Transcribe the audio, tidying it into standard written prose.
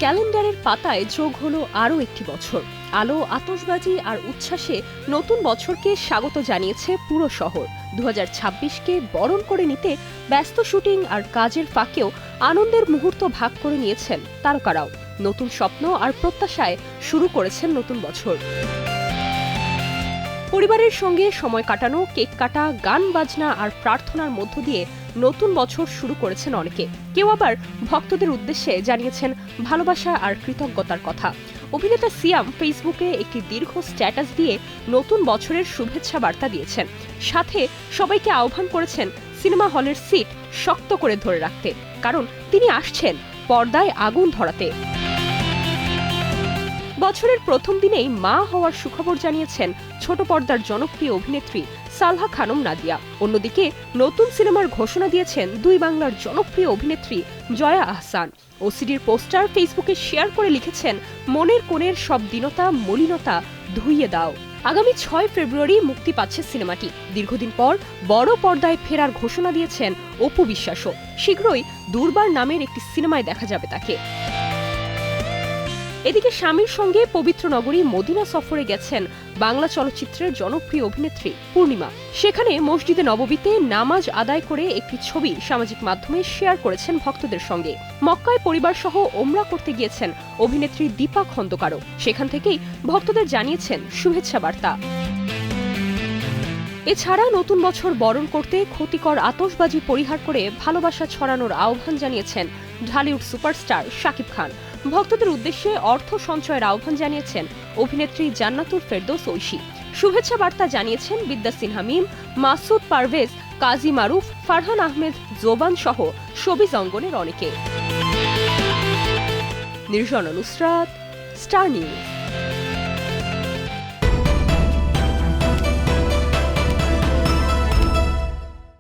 ক্যালেন্ডারের পাতায় যোগ হলো আরও একটি বছর। আলো, আতশবাজি আর উচ্ছ্বাসে নতুন বছরকে স্বাগত জানিয়েছে পুরো শহর। 2026কে বরণ করে নিতে ব্যস্ত শুটিং আর কাজের ফাঁকেও আনন্দের মুহূর্ত ভাগ করে নিয়েছেন তারকারাও। নতুন স্বপ্ন আর প্রত্যাশায় শুরু করেছেন নতুন বছর। পরিবারের সঙ্গে সময় কাটানো, কেক কাটা, গান বাজনা আর প্রার্থনার মধ্য দিয়ে নতুন বছর শুরু করেছেন অনেকে। কেউ আবার ভক্তদের উদ্দেশ্যে জানিয়েছেন ভালোবাসা আর কৃতজ্ঞতার কথা। অভিনেতা সিয়াম ফেসবুকে একটি দীর্ঘ স্ট্যাটাস দিয়ে নতুন বছরের শুভেচ্ছা বার্তা দিয়েছেন। সাথে সবাইকে আহ্বান করেছেন সিনেমা হলের সিট শক্ত করে ধরে রাখতে, কারণ তিনি আসছেন পর্দায় আগুন ধরাতে। বছরের প্রথম দিনেই মা হওয়ার সুখবর জানিয়েছেন ছোট পর্দার জনপ্রিয় অভিনেত্রী সালহা খানম নাদিয়া। অন্যদিকে নতুন সিনেমার ঘোষণা দিয়েছেন দুই বাংলার জনপ্রিয় অভিনেত্রী জয়া আহসান। ওসিডির পোস্টার ফেসবুকে শেয়ার করে লিখেছেন, মনের কোণের সব দীনতা মলিনতা ধুইয়ে দাও। আগামী 6 ফেব্রুয়ারি মুক্তি পাচ্ছে সিনেমাটি। দীর্ঘদিন পর বড় পর্দায় ফেরার ঘোষণা দিয়েছেন অপু বিশ্বাসও। শীঘ্রই দুর্বার নামের একটি সিনেমায় দেখা যাবে তাকে। এদিকে স্বামীর সঙ্গে পবিত্র নগরী মদিনা সফরে গেছেন বাংলা চলচ্চিত্রের জনপ্রিয় অভিনেত্রী পূর্ণিমা। সেখানে মসজিদে নববীতে নামাজ আদায় করে একটি ছবি সামাজিক মাধ্যমে শেয়ার করেছেন ভক্তদের সঙ্গে। মক্কায় পরিবার সহ ওমরা করতে গিয়েছেন অভিনেত্রী দীপা খন্দকারও। সেখান থেকেই ভক্তদের জানিয়েছেন শুভেচ্ছা বার্তা। এছাড়া নতুন বছর বরণ করতে ক্ষতিকর আতশবাজি পরিহার করে ভালোবাসা ছড়ানোর আহ্বান জানিয়েছেন ঢালিউড সুপারস্টার শাকিব খান। ভক্তদের উদ্দেশ্যে অর্থ সঞ্চয়ের আহ্বান জানিয়েছেন অভিনেত্রী জান্নাতুল ফেরদৌস ঐশী। শুভেচ্ছা বার্তা জানিয়েছেন বিদ্যা সিনহা মিম, মাসুদ পারভেজ, কাজী মারুফ, ফারহান আহমেদ জোবান সহ শোবিজ অঙ্গনের অনেকে। Nirjona Nusrat, star news.